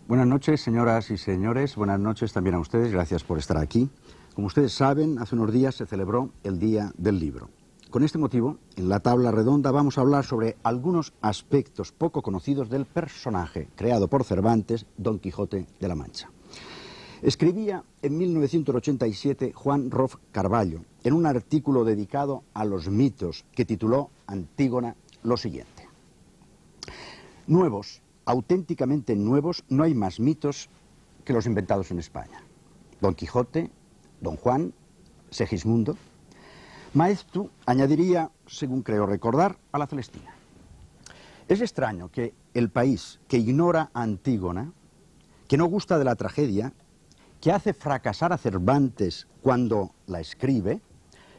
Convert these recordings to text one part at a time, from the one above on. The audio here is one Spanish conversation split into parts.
Buenas noches, señoras y señores. Buenas noches también a ustedes. Gracias por estar aquí. Como ustedes saben, hace unos días se celebró el Día del Libro. Con este motivo, en la tabla redonda vamos a hablar sobre algunos aspectos poco conocidos del personaje creado por Cervantes, Don Quijote de la Mancha. Escribía en 1987 Juan Rof Carballo en un artículo dedicado a los mitos que tituló Antígona lo siguiente: nuevos, auténticamente nuevos, no hay más mitos que los inventados en España. Don Quijote, Don Juan, Segismundo. Maeztu añadiría, según creo recordar, a la Celestina. Es extraño que el país que ignora a Antígona, que no gusta de la tragedia, que hace fracasar a Cervantes cuando la escribe,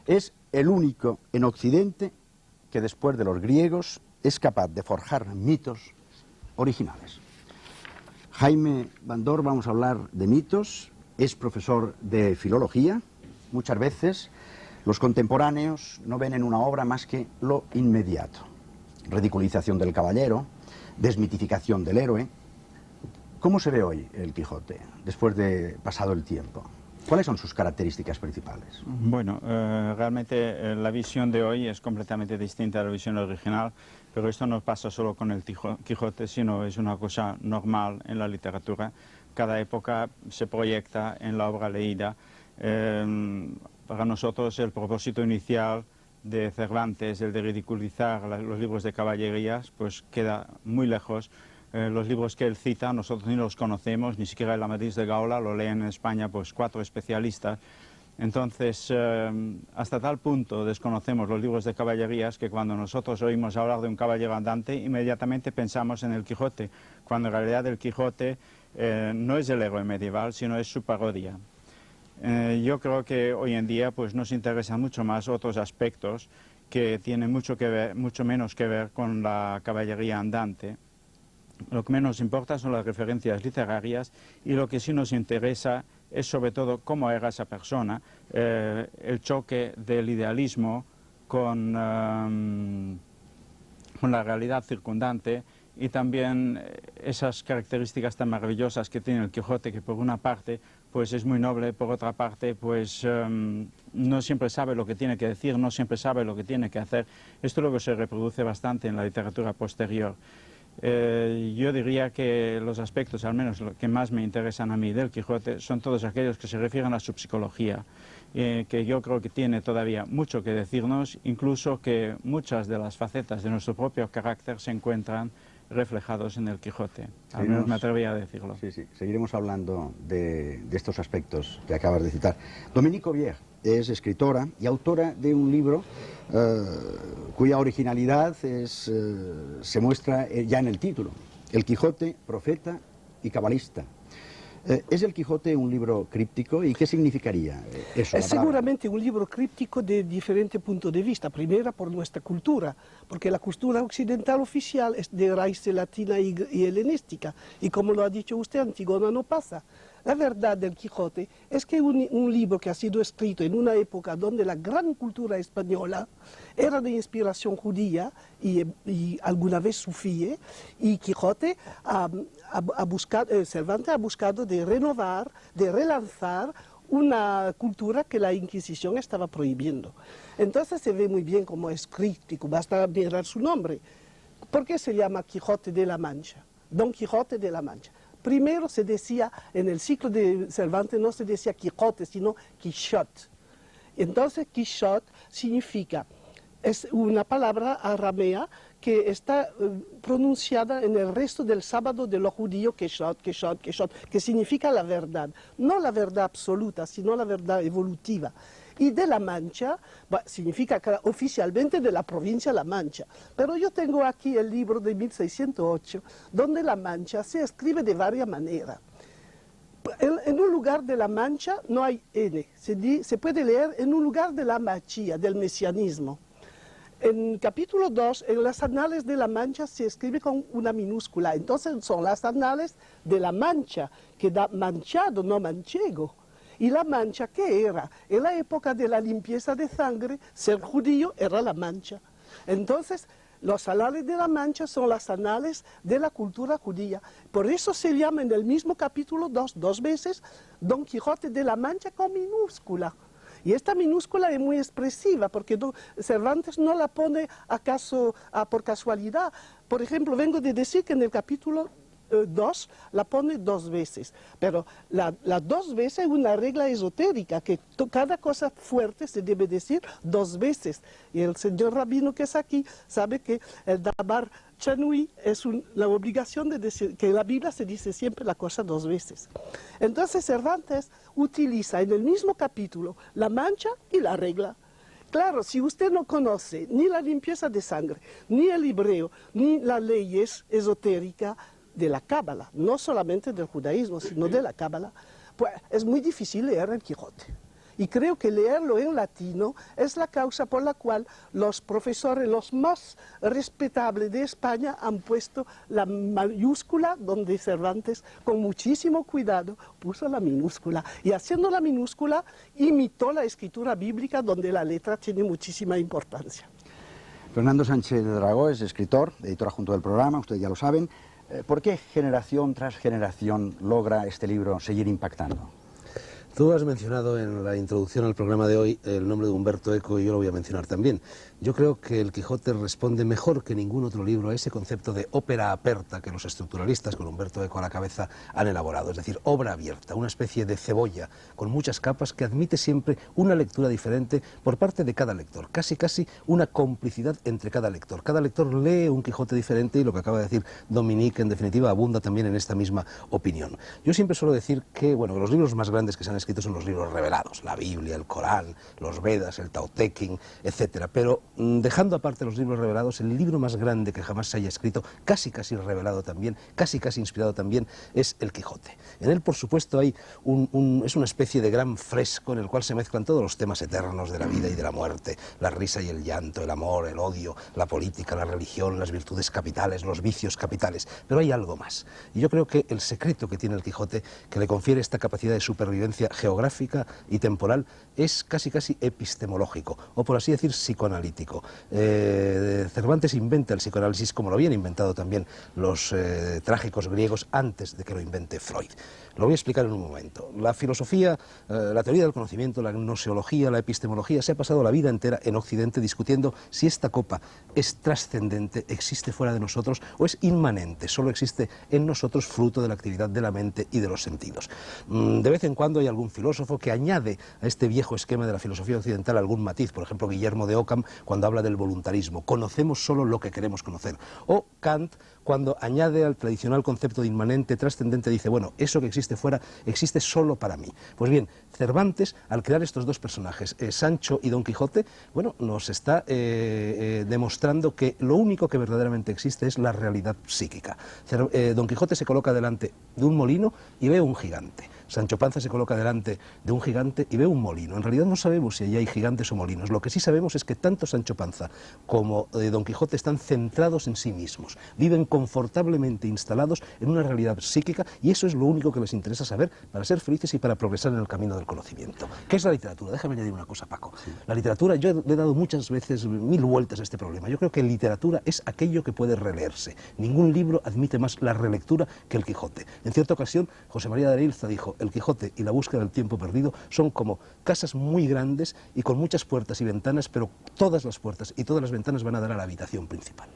es el único en Occidente que después de los griegos es capaz de forjar mitos originales. Jaime Bandor, vamos a hablar de mitos, es profesor de filología. Muchas veces los contemporáneos no ven en una obra más que lo inmediato: ridiculización del caballero, desmitificación del héroe. ¿Cómo se ve hoy el Quijote, después de pasado el tiempo? ¿Cuáles son sus características principales? Bueno, realmente la visión de hoy es completamente distinta a la visión original, pero esto no pasa solo con el Quijote, sino es una cosa normal en la literatura. Cada época se proyecta en la obra leída. Para nosotros el propósito inicial de Cervantes, el de ridiculizar los libros de caballerías, pues queda muy lejos. Los libros que él cita nosotros ni los conocemos, ni siquiera el Amadís de Gaula, lo leen en España pues 4 especialistas. Entonces, hasta tal punto desconocemos los libros de caballerías que cuando nosotros oímos hablar de un caballero andante, inmediatamente pensamos en el Quijote, cuando en realidad el Quijote no es el héroe medieval, sino es su parodia. Yo creo que hoy en día pues, nos interesan mucho más otros aspectos que tienen mucho menos que ver con la caballería andante. Lo que menos importa son las referencias literarias y lo que sí nos interesa es sobre todo cómo era esa persona, el choque del idealismo con la realidad circundante y también esas características tan maravillosas que tiene el Quijote, que por una parte pues es muy noble, por otra parte pues no siempre sabe lo que tiene que decir, no siempre sabe lo que tiene que hacer. Esto luego se reproduce bastante en la literatura posterior. Yo diría que los aspectos, al menos los que más me interesan a mí del Quijote, son todos aquellos que se refieren a su psicología, que yo creo que tiene todavía mucho que decirnos, incluso que muchas de las facetas de nuestro propio carácter se encuentran reflejados en el Quijote. Al menos me atrevería a decirlo. Sí, sí, seguiremos hablando de estos aspectos que acabas de citar. Dominique Aubier es escritora y autora de un libro cuya originalidad se muestra ya en el título: El Quijote, profeta y cabalista. ¿Es el Quijote un libro críptico y qué significaría eso? Es seguramente un libro críptico de diferentes puntos de vista. Primero, por nuestra cultura, porque la cultura occidental oficial es de raíz latina y helenística, y como lo ha dicho usted, Antígona no pasa. La verdad del Quijote es que un libro que ha sido escrito en una época donde la gran cultura española era de inspiración judía y alguna vez sufí, y Quijote Cervantes ha buscado de renovar, de relanzar una cultura que la Inquisición estaba prohibiendo. Entonces se ve muy bien cómo es críptico, basta mirar su nombre. ¿Por qué se llama Quijote de la Mancha? Don Quijote de la Mancha. Primero se decía, en el ciclo de Cervantes no se decía Quijote, sino Quixote. Entonces Quixote significa, es una palabra aramea que está pronunciada en el resto del sábado de los judíos, Quixote, Quixote, Quixote, que significa la verdad. No la verdad absoluta, sino la verdad evolutiva. Y de La Mancha, significa oficialmente de la provincia La Mancha. Pero yo tengo aquí el libro de 1608, donde La Mancha se escribe de varias maneras. En un lugar de La Mancha no hay N, se puede leer en un lugar de la Machía, del mesianismo. En capítulo 2, en las anales de La Mancha se escribe con una minúscula, entonces son las anales de La Mancha, que da manchado, no manchego. ¿Y La Mancha qué era? En la época de la limpieza de sangre, ser judío era La Mancha. Entonces, los anales de La Mancha son las anales de la cultura judía. Por eso se llama en el mismo capítulo 2, 2 veces, Don Quijote de La Mancha con minúscula. Y esta minúscula es muy expresiva, porque Cervantes no la pone acaso por casualidad. Por ejemplo, vengo de decir que en el capítulo 2 la pone 2 veces, pero las 2 veces es una regla esotérica, que cada cosa fuerte se debe decir 2 veces. Y el señor rabino que es aquí sabe que el Dabar Chanui es la obligación de decir, que en la Biblia se dice siempre la cosa 2 veces. Entonces Cervantes utiliza en el mismo capítulo la mancha y la regla. Claro, si usted no conoce ni la limpieza de sangre, ni el hebreo, ni las leyes esotéricas de la Cábala, no solamente del judaísmo, sino de la Cábala, pues es muy difícil leer el Quijote. Y creo que leerlo en latino es la causa por la cual los profesores, los más respetables de España, han puesto la mayúscula donde Cervantes, con muchísimo cuidado, puso la minúscula. Y haciendo la minúscula, imitó la escritura bíblica, donde la letra tiene muchísima importancia. Fernando Sánchez Dragó es escritor, editor adjunto del programa, ustedes ya lo saben. ¿Por qué generación tras generación logra este libro seguir impactando? Tú has mencionado en la introducción al programa de hoy el nombre de Umberto Eco y yo lo voy a mencionar también. Yo creo que el Quijote responde mejor que ningún otro libro a ese concepto de ópera aperta que los estructuralistas, con Umberto Eco a la cabeza, han elaborado. Es decir, obra abierta, una especie de cebolla con muchas capas que admite siempre una lectura diferente por parte de cada lector. Casi una complicidad entre cada lector. Cada lector lee un Quijote diferente y lo que acaba de decir Dominique, en definitiva, abunda también en esta misma opinión. Yo siempre suelo decir que, bueno, los libros más grandes que se han escrito son los libros revelados, la Biblia, el Corán, los Vedas, el Tao Te Ching, etcétera. Pero dejando aparte los libros revelados, el libro más grande que jamás se haya escrito, casi revelado también, casi inspirado también, es el Quijote. En él, por supuesto, hay es una especie de gran fresco en el cual se mezclan todos los temas eternos de la vida y de la muerte, la risa y el llanto, el amor, el odio, la política, la religión, las virtudes capitales, los vicios capitales. Pero hay algo más. Y yo creo que el secreto que tiene el Quijote, que le confiere esta capacidad de supervivencia geográfica y temporal, es casi epistemológico, o por así decir, psicoanalítico. Cervantes inventa el psicoanálisis como lo habían inventado también los trágicos griegos antes de que lo invente Freud. Lo voy a explicar en un momento. La filosofía, la teoría del conocimiento, la gnoseología, la epistemología, se ha pasado la vida entera en Occidente discutiendo si esta copa es trascendente, existe fuera de nosotros, o es inmanente, solo existe en nosotros fruto de la actividad de la mente y de los sentidos. De vez en cuando hay algún filósofo que añade a este viejo esquema de la filosofía occidental algún matiz, por ejemplo Guillermo de Ockham cuando habla del voluntarismo, conocemos solo lo que queremos conocer, o Kant cuando añade al tradicional concepto de inmanente, trascendente, dice, bueno, eso que existe fuera existe solo para mí. Pues bien, Cervantes, al crear estos dos personajes, Sancho y Don Quijote, bueno, nos está demostrando que lo único que verdaderamente existe es la realidad psíquica. Don Quijote se coloca delante de un molino y ve un gigante. Sancho Panza se coloca delante de un gigante y ve un molino. En realidad no sabemos si allí hay gigantes o molinos. Lo que sí sabemos es que tanto Sancho Panza como Don Quijote están centrados en sí mismos. Viven confortablemente instalados en una realidad psíquica y eso es lo único que les interesa saber para ser felices y para progresar en el camino del conocimiento. ¿Qué es la literatura? Déjame añadir una cosa, Paco. Sí. La literatura, yo le he dado muchas veces, 1000 vueltas a este problema. Yo creo que literatura es aquello que puede releerse. Ningún libro admite más la relectura que el Quijote. En cierta ocasión, José María de Areilza dijo: el Quijote y la búsqueda del tiempo perdido son como casas muy grandes y con muchas puertas y ventanas, pero todas las puertas y todas las ventanas van a dar a la habitación principal.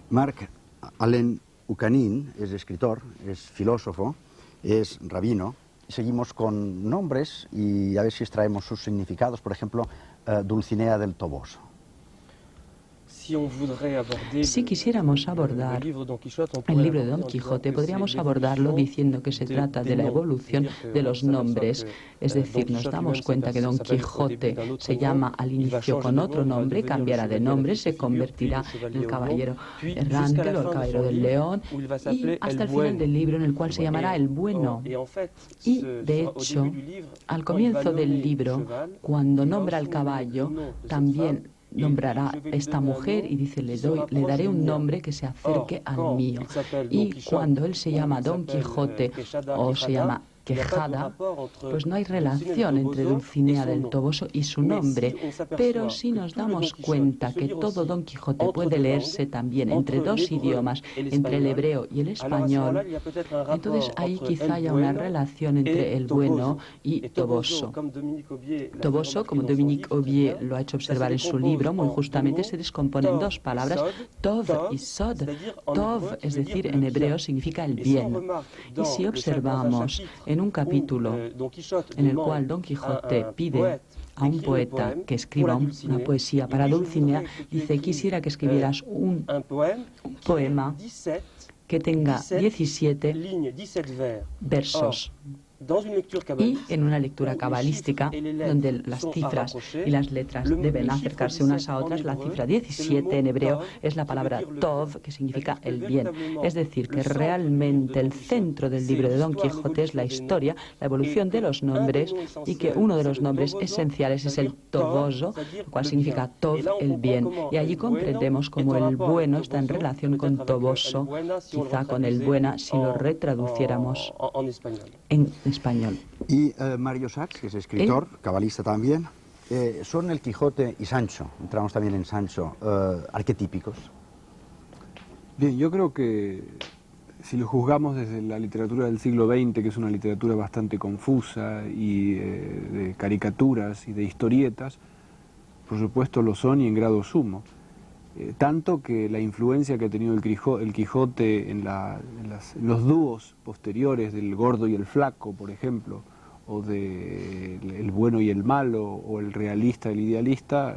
Marc Alain Ucanin es escritor, es filósofo, es rabino. Seguimos con nombres y a ver si extraemos sus significados. Por ejemplo, Dulcinea del Toboso. Si quisiéramos abordar el libro de Don Quijote, podríamos abordarlo diciendo que se trata de la evolución de los nombres. Es decir, nos damos cuenta que Don Quijote se llama al inicio con otro nombre, cambiará de nombre, se convertirá en el caballero errante o el caballero del león, y hasta el final del libro, en el cual se llamará el bueno. Y, de hecho, al comienzo del libro, cuando nombra al caballo, también nombrará esta mujer y dice, le daré un nombre que se acerque al mío. Y cuando él se llama Don Quijote o se llama Quejada, pues no hay relación entre Dulcinea del Toboso y su nombre, pero si nos damos cuenta que todo Don Quijote puede leerse también entre dos idiomas, entre el hebreo y el español, entonces ahí quizá haya una relación entre el bueno y Toboso. Toboso, como Dominique Aubier lo ha hecho observar en su libro, muy justamente se descompone en dos palabras, Tov y Sod. Tov, es decir, en hebreo significa el bien. Y si observamos en un capítulo en el cual Don Quijote pide a un poeta que escriba una poesía para Dulcinea, dice, quisiera que escribieras un poema que tenga 17 versos. Y en una lectura cabalística, donde las cifras y las letras deben acercarse unas a otras, la cifra 17 en hebreo es la palabra Tov, que significa el bien. Es decir, que realmente el centro del libro de Don Quijote es la historia, la evolución de los nombres, y que uno de los nombres esenciales es el Toboso, lo cual significa Tov, el bien. Y allí comprendemos cómo el bueno está en relación con Toboso, quizá con el buena, si lo retraduciéramos en español. Y Mario Sachs, que es escritor, cabalista también, ¿son el Quijote y Sancho, entramos también en Sancho, arquetípicos? Bien, yo creo que si lo juzgamos desde la literatura del siglo XX, que es una literatura bastante confusa y de caricaturas y de historietas, por supuesto lo son y en grado sumo. Tanto que la influencia que ha tenido el Quijote en los dúos posteriores del gordo y el flaco, por ejemplo, o de el bueno y el malo, o el realista y el idealista,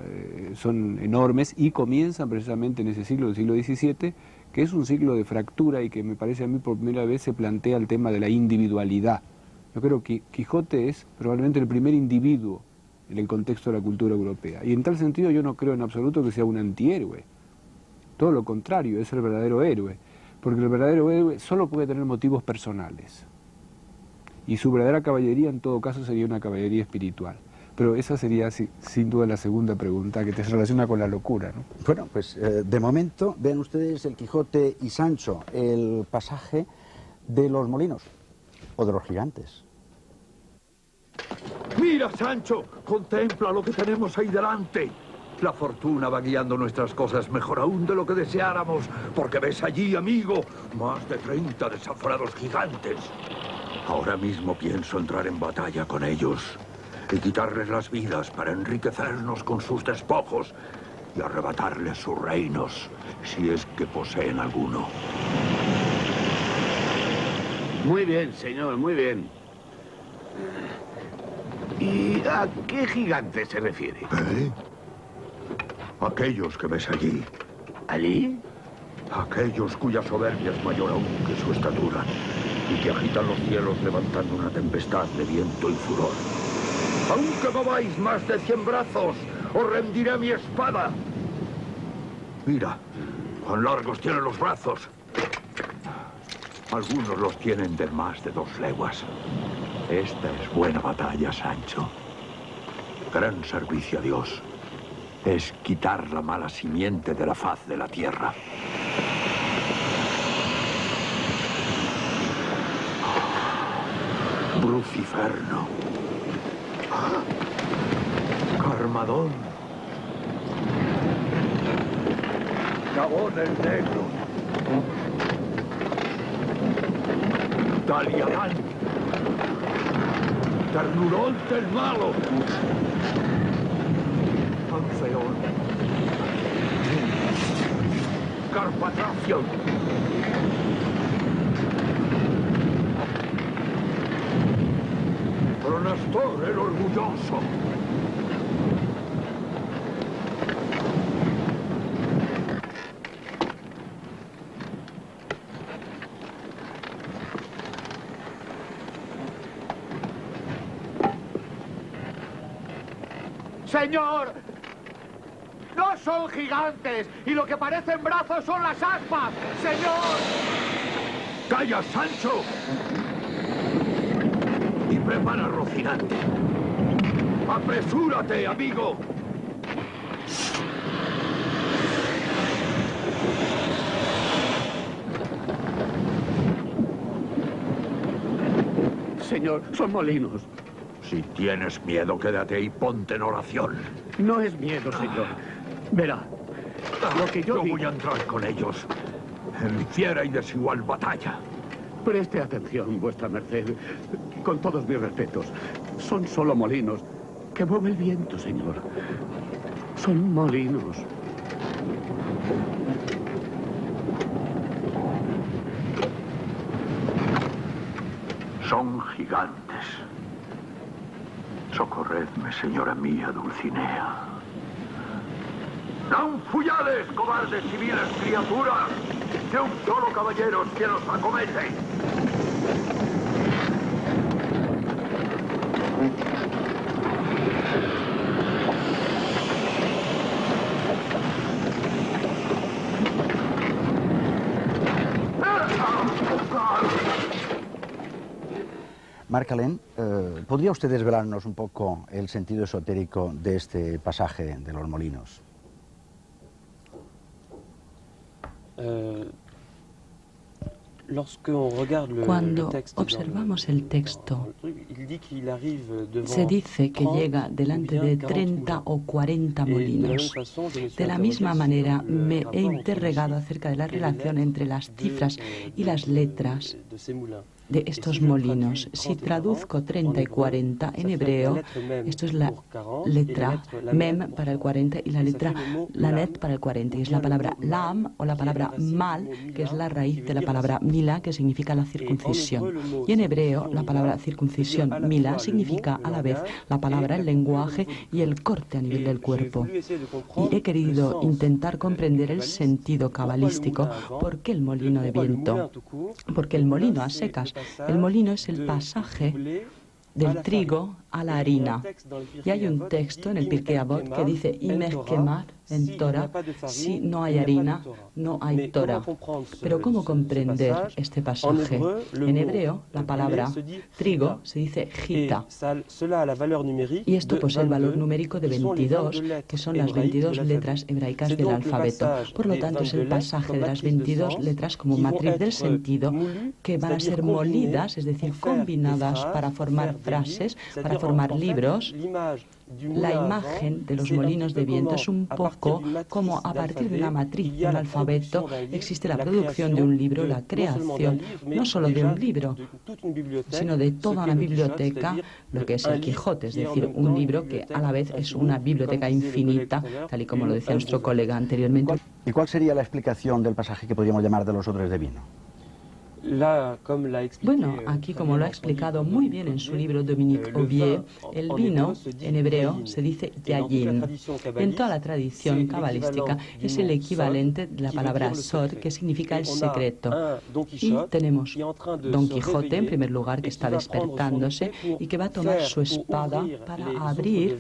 son enormes y comienzan precisamente en ese siglo, el siglo XVII, que es un siglo de fractura y que me parece a mí por primera vez se plantea el tema de la individualidad. Yo creo que Quijote es probablemente el primer individuo en el contexto de la cultura europea. Y en tal sentido yo no creo en absoluto que sea un antihéroe. Todo lo contrario, es el verdadero héroe. Porque el verdadero héroe solo puede tener motivos personales. Y su verdadera caballería en todo caso sería una caballería espiritual. Pero esa sería sin duda la segunda pregunta, que te relaciona con la locura, ¿no? Bueno, pues de momento, vean ustedes el Quijote y Sancho, el pasaje de los molinos o de los gigantes. ¡Mira, Sancho! ¡Contempla lo que tenemos ahí delante! La fortuna va guiando nuestras cosas mejor aún de lo que deseáramos, porque ves allí, amigo, más de 30 desaforados gigantes. Ahora mismo pienso entrar en batalla con ellos y quitarles las vidas para enriquecernos con sus despojos y arrebatarles sus reinos, si es que poseen alguno. Muy bien, señor, muy bien. ¿Y a qué gigante se refiere? ¿Eh? Aquellos que ves allí. ¿Allí? Aquellos cuya soberbia es mayor aún que su estatura y que agitan los cielos levantando una tempestad de viento y furor. Aunque mováis más de 100 brazos, os rendiré a mi espada. Mira, cuán largos tienen los brazos. Algunos los tienen de más de 2 leguas. Esta es buena batalla, Sancho. Gran servicio a Dios es quitar la mala simiente de la faz de la tierra. Bruciferno. Carmadón. Gabón el negro. Daliadán. Ternurón el malo. Anfeón. Carpatracio. Pronastor el orgulloso. ¡Señor! ¡No son gigantes! ¡Y lo que parecen brazos son las aspas! ¡Señor! ¡Calla, Sancho! Y prepara Rocinante. ¡Apresúrate, amigo! Señor, son molinos. Si tienes miedo, quédate y ponte en oración. No es miedo, señor. Verá, lo que yo digo... voy a entrar con ellos en fiera y desigual batalla. Preste atención, vuestra merced. Con todos mis respetos, son solo molinos que mueve el viento, señor. Son molinos. Son gigantes. Socorredme, señora mía Dulcinea. ¡Non fuyades, cobardes y viles criaturas! ¡Que un solo caballero es quien os acomete! Marc Alén, ¿podría usted desvelarnos un poco el sentido esotérico de este pasaje de los molinos? Cuando observamos el texto, se dice que llega delante de 30 o 40 molinos. De la misma manera, me he interrogado acerca de la relación entre las cifras y las letras de estos molinos. Si traduzco 30 y 40 en hebreo, esto es la letra mem para el 40 y la letra lanet para el 40, y es la palabra lam o la palabra mal, que es la raíz de la palabra mila, que significa la circuncisión. Y en hebreo, la palabra circuncisión, mila, significa a la vez la palabra, el lenguaje y el corte a nivel del cuerpo. Y he querido intentar comprender el sentido cabalístico. ¿Por qué el molino de viento? Porque el molino a secas. El molino es el pasaje del trigo a la harina. Y hay un texto en el Pirkei Avot que dice, Imech en Torah, si no hay harina, no hay Torah. Pero ¿cómo comprender este pasaje? En hebreo, la palabra trigo se dice gita. Y esto posee el valor numérico de 22, que son las 22 letras hebraicas del alfabeto. Por lo tanto, es el pasaje de las 22 letras como matriz del sentido que van a ser molidas, es decir, combinadas para formar frases, para formar libros. La imagen de los molinos de viento es un poco como a partir de una matriz de un alfabeto existe la producción de un libro, la creación no solo de un libro, sino de toda una biblioteca, lo que es el Quijote, es decir, un libro que a la vez es una biblioteca infinita, tal y como lo decía nuestro colega anteriormente. ¿Y cuál sería la explicación del pasaje que podríamos llamar de los odres de vino? Bueno, aquí como lo ha explicado muy bien en su libro Dominique Aubier, el vino en hebreo se dice yayin. En toda la tradición cabalística es el equivalente de la palabra sod, que significa el secreto. Y tenemos Don Quijote, en primer lugar, que está despertándose y que va a tomar su espada para abrir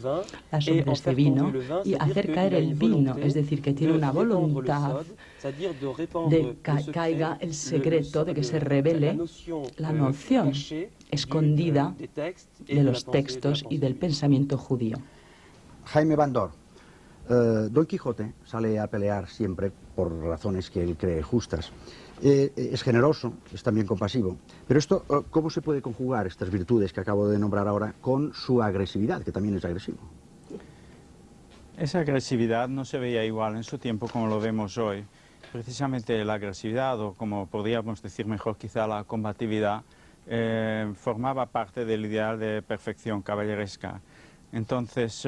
las odres de vino y hacer caer el vino, es decir, que tiene una voluntad de que caiga el secreto, de que se revele la noción escondida de los textos y del pensamiento judío. Jaime Bandor, Don Quijote sale a pelear siempre por razones que él cree justas. Es generoso, es también compasivo. Pero esto, ¿cómo se puede conjugar estas virtudes que acabo de nombrar ahora con su agresividad, que también es agresivo? Esa agresividad no se veía igual en su tiempo como lo vemos hoy. Precisamente la agresividad, o como podríamos decir mejor quizá la combatividad, formaba parte del ideal de perfección caballeresca. Entonces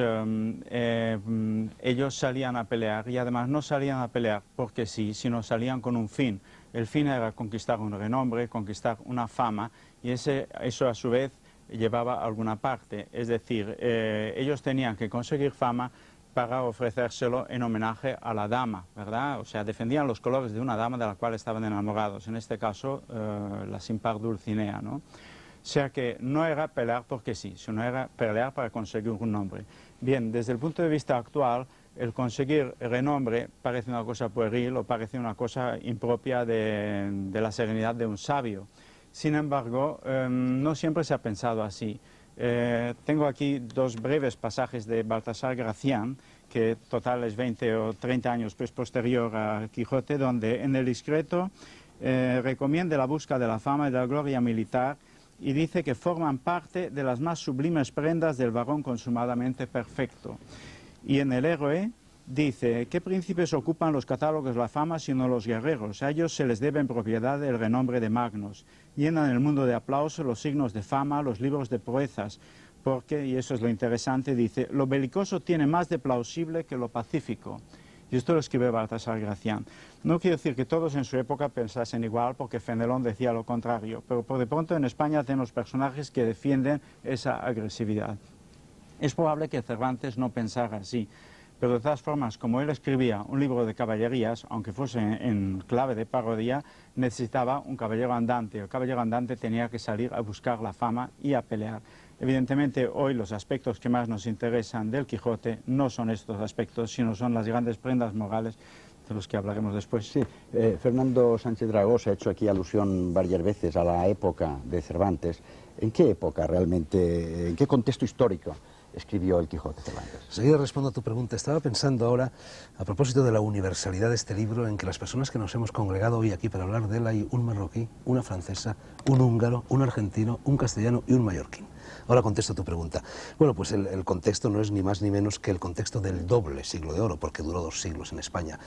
ellos salían a pelear y además no salían a pelear porque sí, sino salían con un fin. El fin era conquistar un renombre, conquistar una fama, y eso a su vez llevaba a alguna parte. Es decir, ellos tenían que conseguir fama para ofrecérselo en homenaje a la dama, ¿verdad? O sea, defendían los colores de una dama de la cual estaban enamorados, en este caso la sin par Dulcinea, ¿no? O sea que no era pelear porque sí, sino era pelear para conseguir un nombre. Bien, desde el punto de vista actual, el conseguir renombre parece una cosa pueril o parece una cosa impropia de la serenidad de un sabio. Sin embargo, no siempre se ha pensado así. Tengo aquí dos breves pasajes de Baltasar Gracián, que total es 20 o 30 años posterior a Quijote, donde en el discreto recomienda la busca de la fama y de la gloria militar y dice que forman parte de las más sublimes prendas del varón consumadamente perfecto. Y en el héroe dice, ¿qué príncipes ocupan los catálogos de la fama sino los guerreros? A ellos se les debe en propiedad el renombre de magnos. Llenan el mundo de aplauso, los signos de fama, los libros de proezas, porque, y eso es lo interesante, dice, lo belicoso tiene más de plausible que lo pacífico. Y esto lo escribe Baltasar Gracián. No quiero decir que todos en su época pensasen igual, porque Fenelón decía lo contrario, pero por de pronto en España tenemos personajes que defienden esa agresividad. Es probable que Cervantes no pensara así, pero de todas formas, como él escribía un libro de caballerías, aunque fuese en clave de parodia, necesitaba un caballero andante. El caballero andante tenía que salir a buscar la fama y a pelear. Evidentemente, hoy los aspectos que más nos interesan del Quijote no son estos aspectos, sino son las grandes prendas morales de los que hablaremos después. Sí, Fernando Sánchez Dragó se ha hecho aquí alusión varias veces a la época de Cervantes. ¿En qué época realmente, en qué contexto histórico escribió el Quijote Cervantes? Enseguida respondo a tu pregunta. Estaba pensando ahora, a propósito de la universalidad de este libro, en que las personas que nos hemos congregado hoy aquí para hablar de él hay un marroquí, una francesa, un húngaro, un argentino, un castellano y un mallorquín. Ahora contesto a tu pregunta. Bueno, pues el contexto no es ni más ni menos que el contexto del doble siglo de oro, porque duró 2 siglos en España.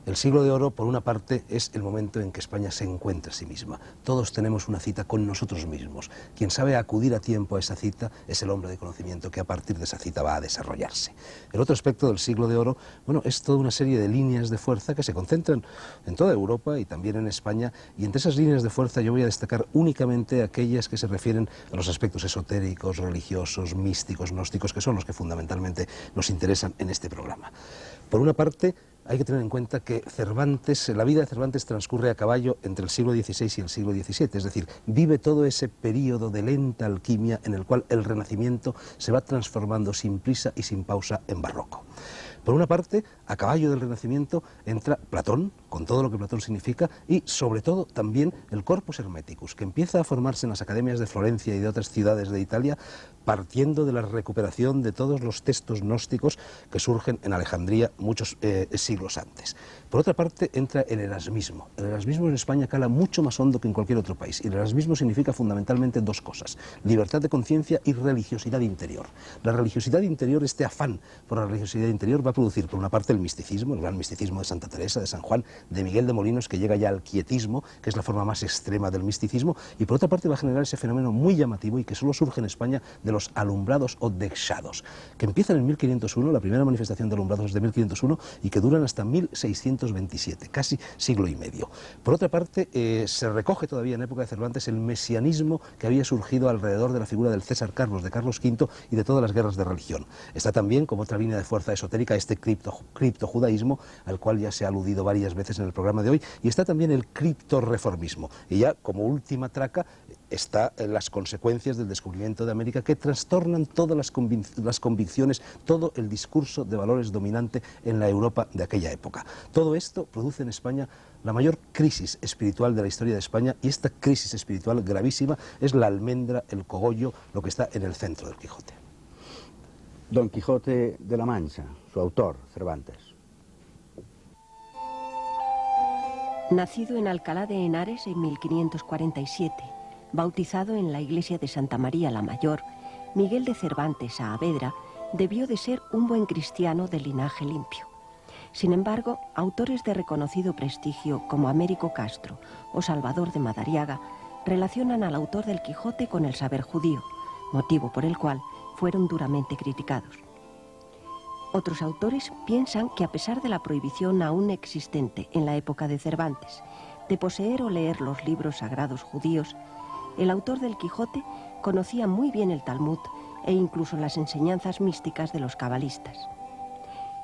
El siglo de oro, por una parte, es el momento en que España se encuentra a sí misma. Todos tenemos una cita con nosotros mismos. Quien sabe acudir a tiempo a esa cita es el hombre de conocimiento que a partir de esa cita va a desarrollarse. El otro aspecto del siglo de oro, bueno, es toda una serie de líneas de fuerza que se concentran en toda Europa y también en España, y entre esas líneas de fuerza yo voy a destacar únicamente aquellas que se refieren a los aspectos esotéricos, religiosos, místicos, gnósticos, que son los que fundamentalmente nos interesan en este programa. Por una parte, hay que tener en cuenta que Cervantes, la vida de Cervantes transcurre a caballo entre el siglo XVI y el siglo XVII, es decir, vive todo ese periodo de lenta alquimia en el cual el Renacimiento se va transformando sin prisa y sin pausa en barroco. Por una parte, a caballo del Renacimiento entra Platón, con todo lo que Platón significa, y sobre todo también el Corpus Hermeticus, que empieza a formarse en las academias de Florencia y de otras ciudades de Italia, partiendo de la recuperación de todos los textos gnósticos que surgen en Alejandría muchos siglos antes. Por otra parte, entra el erasmismo. El erasmismo en España cala mucho más hondo que en cualquier otro país, y el erasmismo significa fundamentalmente 2 cosas: libertad de conciencia y religiosidad interior. La religiosidad interior, este afán por la religiosidad interior, va a producir, por una parte, el misticismo, el gran misticismo de Santa Teresa, de San Juan, de Miguel de Molinos, que llega ya al quietismo, que es la forma más extrema del misticismo, y por otra parte va a generar ese fenómeno muy llamativo y que solo surge en España de los alumbrados o dexados, que empiezan en 1501, la primera manifestación de alumbrados es de 1501, y que duran hasta 1627, casi siglo y medio. Por otra parte, se recoge todavía en época de Cervantes el mesianismo que había surgido alrededor de la figura del César Carlos, de Carlos V y de todas las guerras de religión. Está también, como otra línea de fuerza esotérica, este criptojudaísmo, al cual ya se ha aludido varias veces en el programa de hoy, y está también el criptorreformismo. Y ya, como última traca, está las consecuencias del descubrimiento de América, que trastornan todas las convicciones, todo el discurso de valores dominante en la Europa de aquella época. Todo esto produce en España la mayor crisis espiritual de la historia de España, y esta crisis espiritual gravísima es la almendra, el cogollo, lo que está en el centro del Quijote. Don Quijote de la Mancha, su autor, Cervantes. Nacido en Alcalá de Henares en 1547, bautizado en la iglesia de Santa María la Mayor, Miguel de Cervantes Saavedra debió de ser un buen cristiano de linaje limpio. Sin embargo, autores de reconocido prestigio como Américo Castro o Salvador de Madariaga relacionan al autor del Quijote con el saber judío, motivo por el cual fueron duramente criticados. Otros autores piensan que a pesar de la prohibición aún existente en la época de Cervantes de poseer o leer los libros sagrados judíos, el autor del Quijote conocía muy bien el Talmud e incluso las enseñanzas místicas de los cabalistas.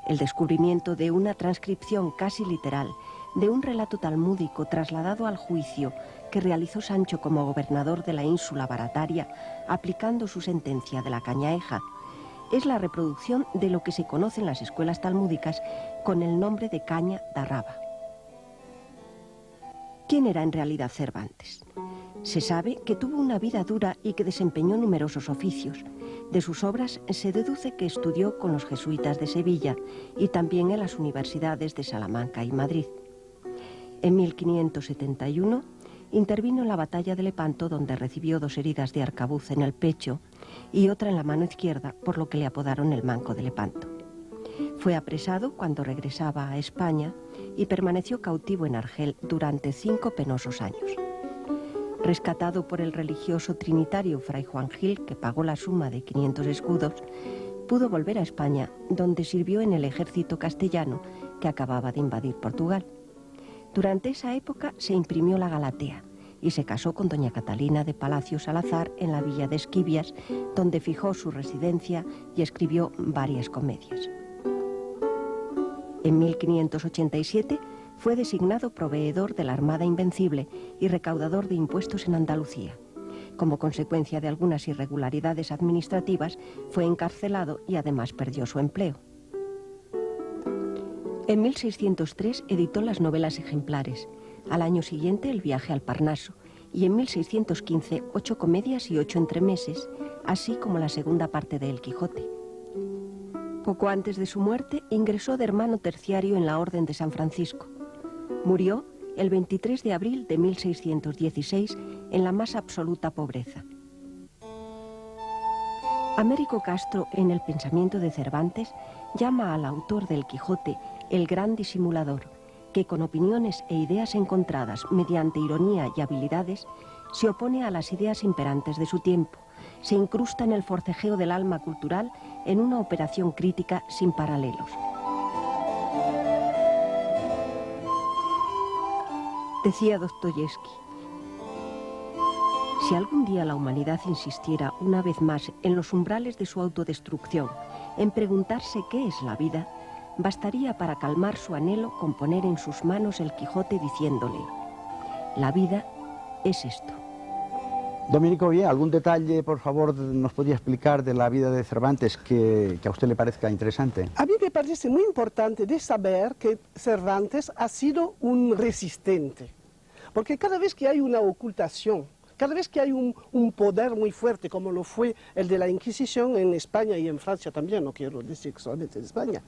El descubrimiento de una transcripción casi literal de un relato talmúdico trasladado al juicio que realizó Sancho como gobernador de la ínsula Barataria, aplicando su sentencia de la Cañaeja, es la reproducción de lo que se conoce en las escuelas talmúdicas con el nombre de caña da raba. ¿Quién era en realidad Cervantes? Se sabe que tuvo una vida dura y que desempeñó numerosos oficios. De sus obras se deduce que estudió con los jesuitas de Sevilla y también en las universidades de Salamanca y Madrid. En 1571 intervino en la batalla de Lepanto, donde recibió 2 heridas de arcabuz en el pecho y otra en la mano izquierda, por lo que le apodaron el Manco de Lepanto. Fue apresado cuando regresaba a España y permaneció cautivo en Argel durante 5 penosos años. Rescatado por el religioso trinitario Fray Juan Gil, que pagó la suma de 500 escudos, pudo volver a España, donde sirvió en el ejército castellano que acababa de invadir Portugal. Durante esa época se imprimió la Galatea y se casó con doña Catalina de Palacio Salazar en la villa de Esquivias, donde fijó su residencia y escribió varias comedias. En 1587 fue designado proveedor de la Armada Invencible y recaudador de impuestos en Andalucía. Como consecuencia de algunas irregularidades administrativas, fue encarcelado y además perdió su empleo. En 1603 editó las novelas ejemplares, al año siguiente El viaje al Parnaso, y en 1615 8 comedias y 8 entremeses, así como la segunda parte de El Quijote. Poco antes de su muerte ingresó de hermano terciario en la Orden de San Francisco. Murió el 23 de abril de 1616 en la más absoluta pobreza. Américo Castro, en El pensamiento de Cervantes, llama al autor del Quijote el gran disimulador, que con opiniones e ideas encontradas mediante ironía y habilidades se opone a las ideas imperantes de su tiempo, se incrusta en el forcejeo del alma cultural en una operación crítica sin paralelos. Decía Dostoyevsky: si algún día la humanidad insistiera una vez más en los umbrales de su autodestrucción, en preguntarse qué es la vida, bastaría para calmar su anhelo con poner en sus manos el Quijote diciéndole: la vida es esto. Domenico Ollé, ¿algún detalle, por favor, nos podría explicar de la vida de Cervantes que a usted le parezca interesante? A mí me parece muy importante de saber que Cervantes ha sido un resistente, porque cada vez que hay una ocultación, cada vez que hay un poder muy fuerte, como lo fue el de la Inquisición en España y en Francia también, no quiero decir solamente en España,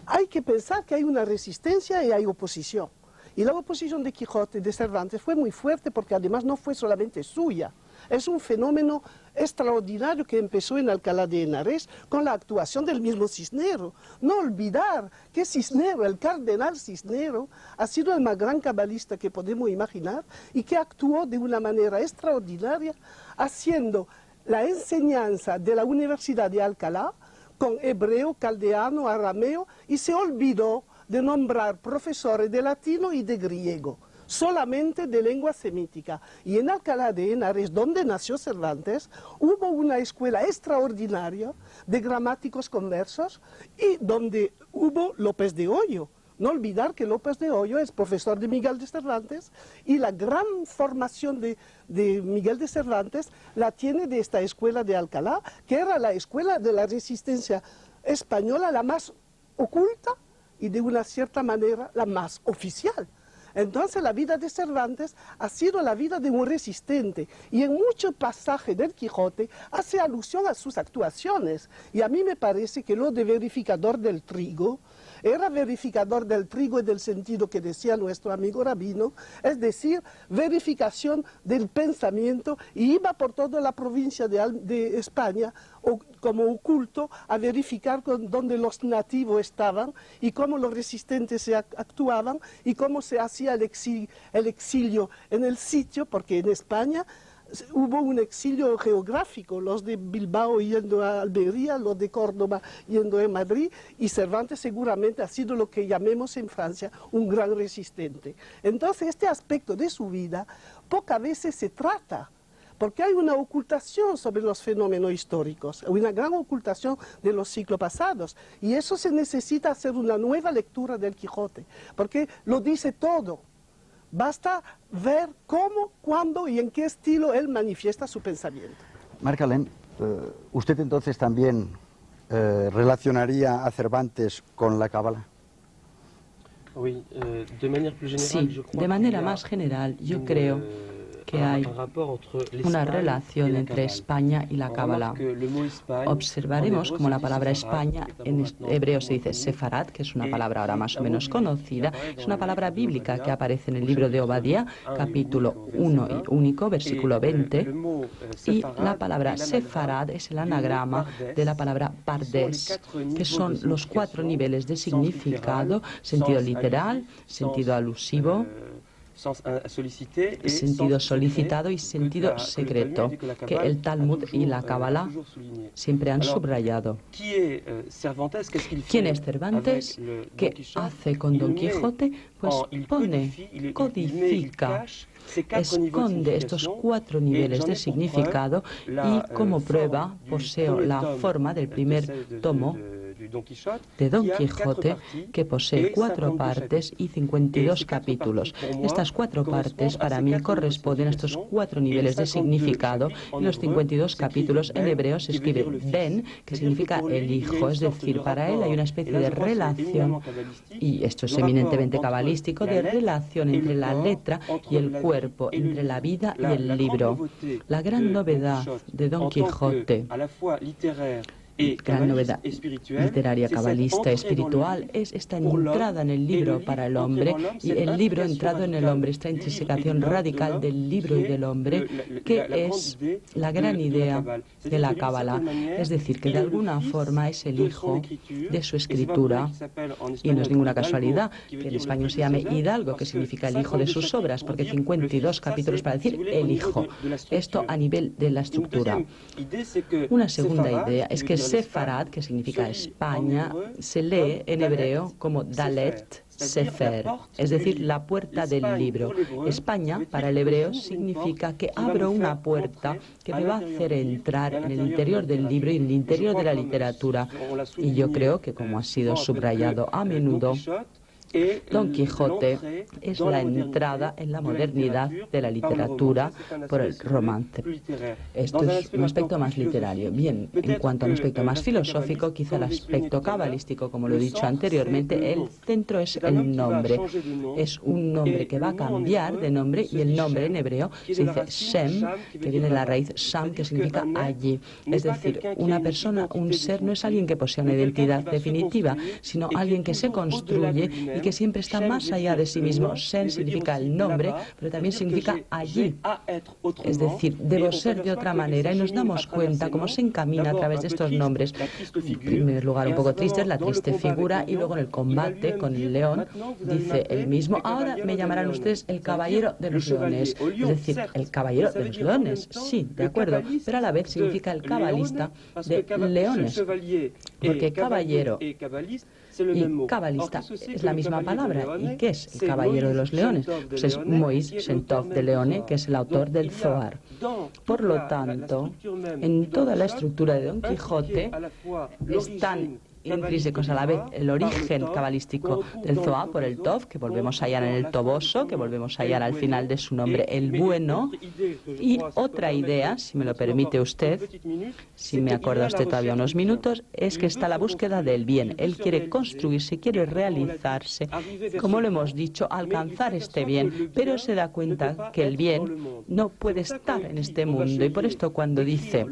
hay que pensar que hay una resistencia y hay oposición. Y la oposición de Quijote, de Cervantes, fue muy fuerte porque además no fue solamente suya. Es un fenómeno extraordinario que empezó en Alcalá de Henares con la actuación del mismo Cisneros. No olvidar que Cisneros, el cardenal Cisneros, ha sido el más gran cabalista que podemos imaginar y que actuó de una manera extraordinaria, haciendo la enseñanza de la Universidad de Alcalá con hebreo, caldeano, arameo, y se olvidó de nombrar profesores de latino y de griego, solamente de lengua semítica. Y en Alcalá de Henares, donde nació Cervantes, hubo una escuela extraordinaria de gramáticos conversos y donde hubo López de Hoyo. No olvidar que López de Hoyo es profesor de Miguel de Cervantes y la gran formación de Miguel de Cervantes la tiene de esta escuela de Alcalá, que era la escuela de la resistencia española, la más oculta y de una cierta manera la más oficial. Entonces la vida de Cervantes ha sido la vida de un resistente y en muchos pasajes del Quijote hace alusión a sus actuaciones. Y a mí me parece que lo de verificador del trigo era verificador del trigo en el sentido que decía nuestro amigo Rabino, es decir, verificación del pensamiento, y iba por toda la provincia de España como oculto a verificar dónde los nativos estaban y cómo los resistentes se actuaban y cómo se hacía el exilio en el sitio, porque en España hubo un exilio geográfico, los de Bilbao yendo a Almería, los de Córdoba yendo a Madrid, y Cervantes seguramente ha sido lo que llamemos en Francia un gran resistente. Entonces este aspecto de su vida pocas veces se trata, porque hay una ocultación sobre los fenómenos históricos, una gran ocultación de los siglos pasados, y eso se necesita hacer una nueva lectura del Quijote, porque lo dice todo. Basta ver cómo, cuándo y en qué estilo él manifiesta su pensamiento. Marc Alén, usted entonces también relacionaría a Cervantes con la Cábala? Sí, de manera más general, yo creo que hay una relación entre España y la Cábala. Observaremos como la palabra España en hebreo se dice Sefarad, que es una palabra ahora más o menos conocida, es una palabra bíblica que aparece en el libro de Obadía, capítulo 1 y único, versículo 20, y la palabra Sefarad es el anagrama de la palabra Pardes, que son los 4 niveles de significado: sentido literal, sentido alusivo, sentido solicitado y sentido secreto, que el Talmud y la Cábala siempre han subrayado. ¿Quién es Cervantes? ¿Qué hace con Don Quijote? Pues pone, codifica, esconde estos 4 niveles de significado, y como prueba poseo la forma del primer tomo de Don Quijote, que posee 4 partes y 52 capítulos. Estas 4 partes para mí corresponden a estos 4 niveles de significado, y los 52 capítulos en hebreo se escribe Ben, que significa el hijo, es decir, para él hay una especie de relación, y esto es eminentemente cabalístico, de relación entre la letra y el cuerpo, entre la vida y el libro. La gran novedad de Don Quijote, gran novedad literaria, cabalista, espiritual, es esta entrada en el libro para el hombre, y el libro entrado en el hombre, esta intrinsecación radical del libro y del hombre, que es la gran idea de la Cábala. Es decir, que de alguna forma es el hijo de su escritura, y no es ninguna casualidad que en español se llame Hidalgo, que significa el hijo de sus obras, porque 52 capítulos para decir el hijo. Esto a nivel de la estructura. Una segunda idea es que Sefarad, que significa España, se lee en hebreo como Dalet Sefer, es decir, la puerta del libro. España, para el hebreo, significa que abro una puerta que me va a hacer entrar en el interior del libro y en el interior de la literatura. Y yo creo que, como ha sido subrayado a menudo, Don Quijote es la entrada en la modernidad de la literatura por el romance. Esto es un aspecto más literario. Bien, en cuanto a un aspecto más filosófico, quizá el aspecto cabalístico, como lo he dicho anteriormente, el centro es el nombre. Es un nombre que va a cambiar de nombre, y el nombre en hebreo se dice Shem, que viene de la raíz Sham, que significa allí. Es decir, una persona, un ser, no es alguien que posee una identidad definitiva, sino alguien que se construye y que siempre está más allá de sí mismo. Shen significa el nombre, pero también significa allí. Es decir, debo ser de otra manera, y nos damos cuenta cómo se encamina a través de estos nombres. En primer lugar, un poco triste, es la triste figura, y luego en el combate con el león dice el mismo: ahora me llamarán ustedes el caballero de los leones. Es decir, el caballero de los leones, sí, de acuerdo, pero a la vez significa el cabalista de leones, porque caballero y cabalista es la misma palabra. ¿Y qué es el caballero de los leones? Pues es Moïse Shentov de Leone, que es el autor del Zohar. Por lo tanto, en toda la estructura de Don Quijote están intrínsecos a la vez el origen cabalístico del Zohar por el Tov, que volvemos a hallar en el Toboso, que volvemos a hallar al final de su nombre, el bueno, y otra idea, si me lo permite usted, si me acuerda usted todavía unos minutos, es que está la búsqueda del bien. Él quiere construirse, quiere realizarse, como lo hemos dicho, alcanzar este bien, pero se da cuenta que el bien no puede estar en este mundo, y por esto cuando dice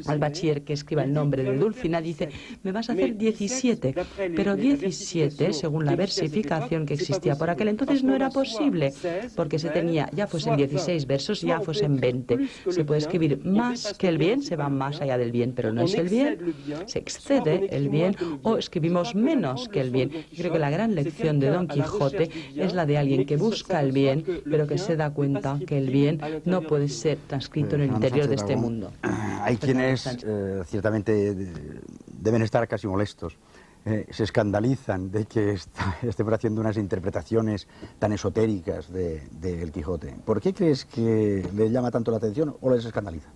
al bachiller que escriba el nombre de Dulcinea, dice: me vas a hacer 17, pero 17, según la versificación que existía por aquel entonces, no era posible, porque se tenía, ya fuesen 16 versos, ya fuesen 20. Se puede escribir más que el bien, se va más allá del bien, pero no es el bien, se excede el bien, o escribimos menos que el bien. Yo creo que la gran lección de Don Quijote es la de alguien que busca el bien, pero que se da cuenta que el bien no puede ser transcrito en el interior de este mundo. Hay quienes ciertamente deben estar casi molestos, se escandalizan de que estemos haciendo unas interpretaciones tan esotéricas de El Quijote. ¿Por qué crees que le llama tanto la atención o les escandaliza?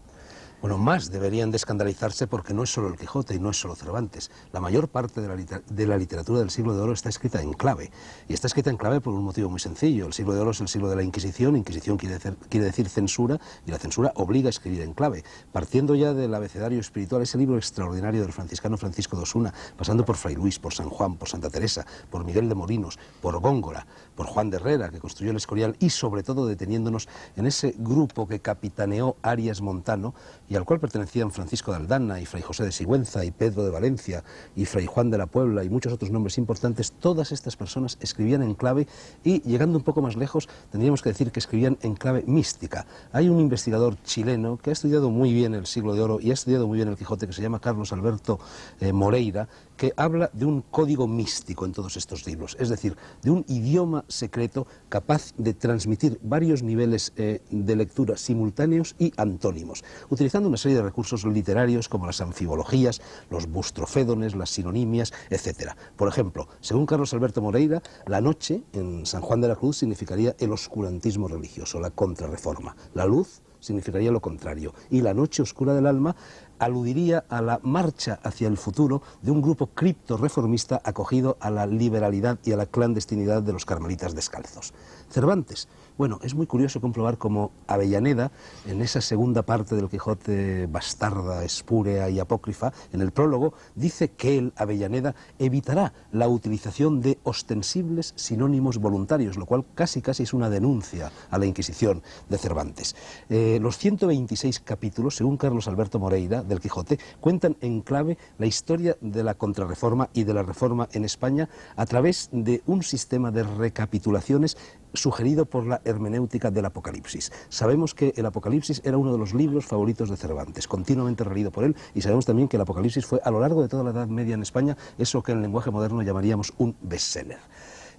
Bueno, más deberían de escandalizarse porque no es solo el Quijote y no es solo Cervantes. La mayor parte de la literatura del siglo de oro está escrita en clave. Y está escrita en clave por un motivo muy sencillo. El siglo de oro es el siglo de la Inquisición. Inquisición quiere decir censura, y la censura obliga a escribir en clave. Partiendo ya del abecedario espiritual, ese libro extraordinario del franciscano Francisco de Osuna, pasando por Fray Luis, por San Juan, por Santa Teresa, por Miguel de Molinos, por Góngora, por Juan de Herrera, que construyó el Escorial, y sobre todo deteniéndonos en ese grupo que capitaneó Arias Montano, y al cual pertenecían Francisco de Aldana y Fray José de Sigüenza y Pedro de Valencia y Fray Juan de la Puebla y muchos otros nombres importantes. Todas estas personas escribían en clave, y llegando un poco más lejos tendríamos que decir que escribían en clave mística. Hay un investigador chileno que ha estudiado muy bien el siglo de oro y ha estudiado muy bien el Quijote, que se llama Carlos Alberto Moreira, que habla de un código místico en todos estos libros, es decir, de un idioma secreto capaz de transmitir varios niveles de lectura simultáneos y antónimos, utilizando una serie de recursos literarios como las anfibologías, los bustrofédones, las sinonimias, etc. Por ejemplo, según Carlos Alberto Moreira, la noche en San Juan de la Cruz significaría el oscurantismo religioso, la contrarreforma. La luz significaría lo contrario, y la noche oscura del alma aludiría a la marcha hacia el futuro de un grupo cripto-reformista acogido a la liberalidad y a la clandestinidad de los carmelitas descalzos. Cervantes, bueno, es muy curioso comprobar cómo Avellaneda, en esa segunda parte del Quijote bastarda, espúrea y apócrifa, en el prólogo, dice que él, Avellaneda, evitará la utilización de ostensibles sinónimos voluntarios, lo cual casi es una denuncia a la Inquisición de Cervantes. Los 126 capítulos, según Carlos Alberto Moreira, del Quijote, cuentan en clave la historia de la contrarreforma y de la reforma en España a través de un sistema de recapitulaciones sugerido por la hermenéutica del Apocalipsis. Sabemos que el Apocalipsis era uno de los libros favoritos de Cervantes, continuamente releído por él, y sabemos también que el Apocalipsis fue a lo largo de toda la Edad Media en España eso que en lenguaje moderno llamaríamos un bestseller.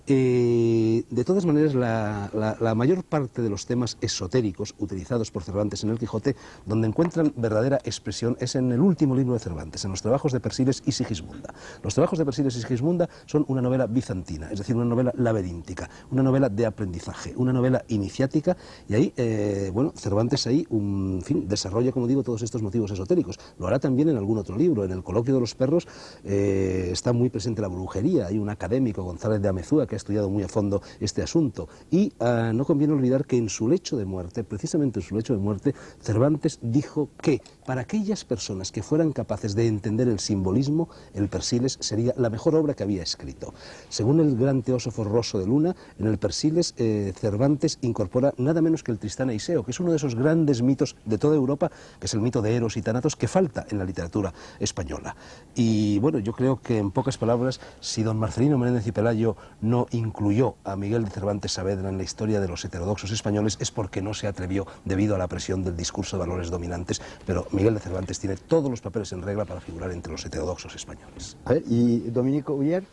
De todas maneras, la mayor parte de los temas esotéricos utilizados por Cervantes en el Quijote, donde encuentran verdadera expresión, es en el último libro de Cervantes, en los trabajos de Persíles y Sigismunda. Los trabajos de Persíles y Sigismunda son una novela bizantina, es decir, una novela laberíntica, una novela de aprendizaje, una novela iniciática, y ahí, bueno, Cervantes ahí, en fin, desarrolla, como digo, todos estos motivos esotéricos. Lo hará también en algún otro libro. En el Coloquio de los Perros está muy presente la brujería. Hay un académico, González de Amezúa, que ha estudiado muy a fondo este asunto, y no conviene olvidar que en su lecho de muerte, precisamente en su lecho de muerte, Cervantes dijo que para aquellas personas que fueran capaces de entender el simbolismo, el Persiles sería la mejor obra que había escrito. Según el gran teósofo Rosso de Luna, en el Persiles Cervantes incorpora nada menos que el Tristán e Iseo, que es uno de esos grandes mitos de toda Europa, que es el mito de Eros y Tánatos, que falta en la literatura española. Y bueno, yo creo que en pocas palabras, si don Marcelino Menéndez y Pelayo no incluyó a Miguel de Cervantes Saavedra en la historia de los heterodoxos españoles, es porque no se atrevió debido a la presión del discurso de valores dominantes, pero Miguel de Cervantes tiene todos los papeles en regla para figurar entre los heterodoxos españoles. A ver, y Dominico Uller,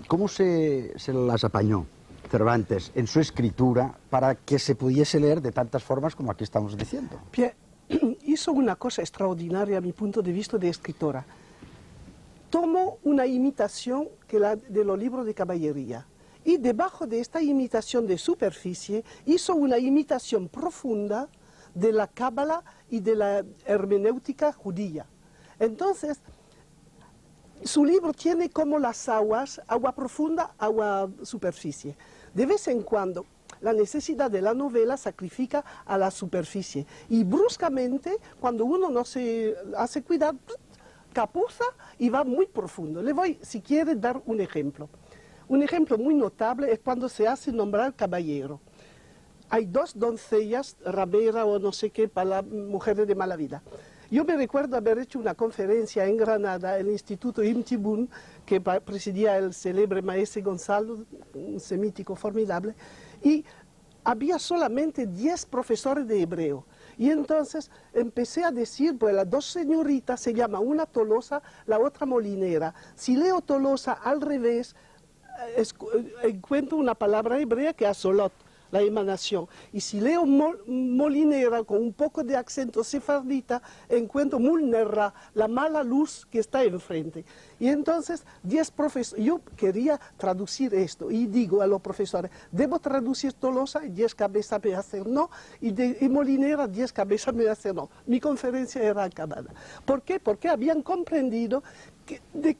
¿cómo se las apañó Cervantes en su escritura para que se pudiese leer de tantas formas como aquí estamos diciendo? Bien, hizo una cosa extraordinaria a mi punto de vista de escritora. Tomó una imitación de los libros de caballería, y debajo de esta imitación de superficie hizo una imitación profunda de la cábala y de la hermenéutica judía. Entonces, su libro tiene como las aguas, agua profunda, agua superficie. De vez en cuando la necesidad de la novela sacrifica a la superficie, y bruscamente, cuando uno no se hace cuidado, capuza y va muy profundo. Le voy, si quiere, dar un ejemplo. Un ejemplo muy notable es cuando se hace nombrar caballero. Hay dos doncellas, ramera o no sé qué, para mujeres de mala vida. Yo me recuerdo haber hecho una conferencia en Granada, en el Instituto Ibn Tibún, que presidía el célebre maestre Gonzalo, un semítico formidable, y había solamente 10 profesores de hebreo. Y entonces empecé a decir, pues las dos señoritas se llama una Tolosa, la otra Molinera. Si leo Tolosa al revés, encuentro una palabra hebrea que es Solot. la emanación. Y si leo Molinera con un poco de acento sefardita, encuentro Mulnerra, la mala luz que está enfrente. Y entonces, 10 profesores, yo quería traducir esto y digo a los profesores, debo traducir Tolosa, y 10 cabezas me hacen no, y Molinera 10 cabezas me hacen no. Mi conferencia era acabada. ¿Por qué? Porque habían comprendido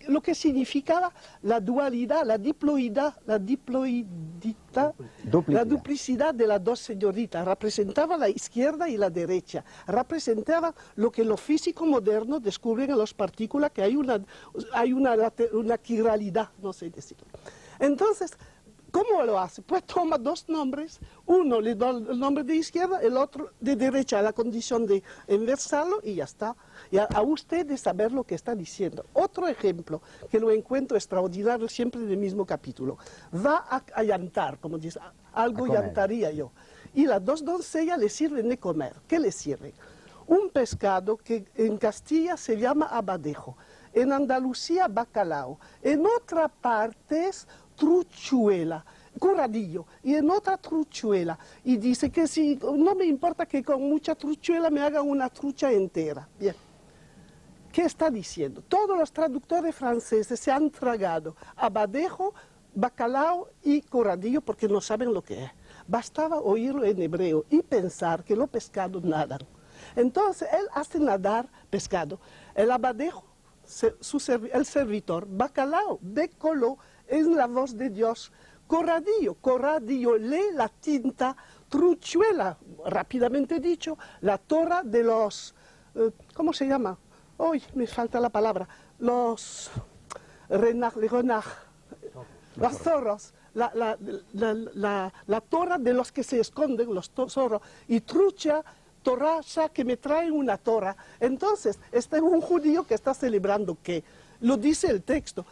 lo que significaba la dualidad, la diploidad, la duplicidad de las dos señoritas. Representaba la izquierda y la derecha. Representaba lo que los físicos modernos descubren en las partículas, que hay una quiralidad, no sé decirlo. Entonces, ¿cómo lo hace? Pues toma 2 nombres, uno le da el nombre de izquierda, el otro de derecha, a la condición de inversarlo y ya está. Y a usted de saber lo que está diciendo. Otro ejemplo, que lo encuentro extraordinario siempre en el mismo capítulo. Va a llantar, como dice, algo llantaría yo. Y las 2 doncellas le sirven de comer. ¿Qué le sirven? Un pescado que en Castilla se llama abadejo, en Andalucía bacalao, en otras partes truchuela, curadillo, y en otra truchuela. Y dice que si no me importa que con mucha truchuela me hagan una trucha entera. Bien. ¿Qué está diciendo? Todos los traductores franceses se han tragado abadejo, bacalao y curadillo porque no saben lo que es. Bastaba oírlo en hebreo y pensar que los pescados nadan. Entonces él hace nadar pescado. El abadejo, el servitor, bacalao, becoló, es la voz de Dios. Corradillo lee la tinta, truchuela, rápidamente dicho, la tora de los, ¿cómo se llama? Hoy me falta la palabra, los renards, los zorros, la tora de los que se esconden, los zorros, y trucha, torracha, que me traen una tora. Entonces, este es un judío que está celebrando ¿qué? Lo dice el texto.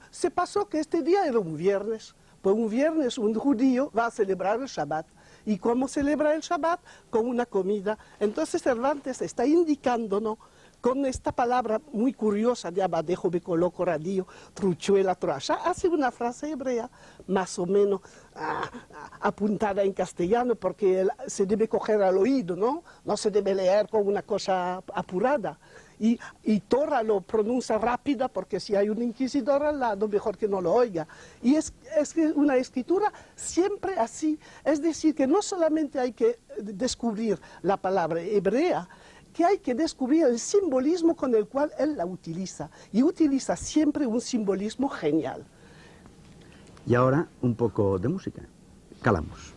Se pasó que este día era un viernes, pues un viernes un judío va a celebrar el Shabbat. ¿Y cómo celebra el Shabbat? Con una comida. Entonces Cervantes está indicándonos con esta palabra muy curiosa de abadejo, becoló, corradillo, truchuela, torracha, hace una frase hebrea más o menos apuntada en castellano porque se debe coger al oído, ¿no? No se debe leer con una cosa apurada. Y Torra lo pronuncia rápida porque si hay un inquisidor al lado, mejor que no lo oiga. Y es una escritura siempre así. Es decir, que no solamente hay que descubrir la palabra hebrea, que hay que descubrir el simbolismo con el cual él la utiliza. Y utiliza siempre un simbolismo genial. Y ahora un poco de música. Calamos.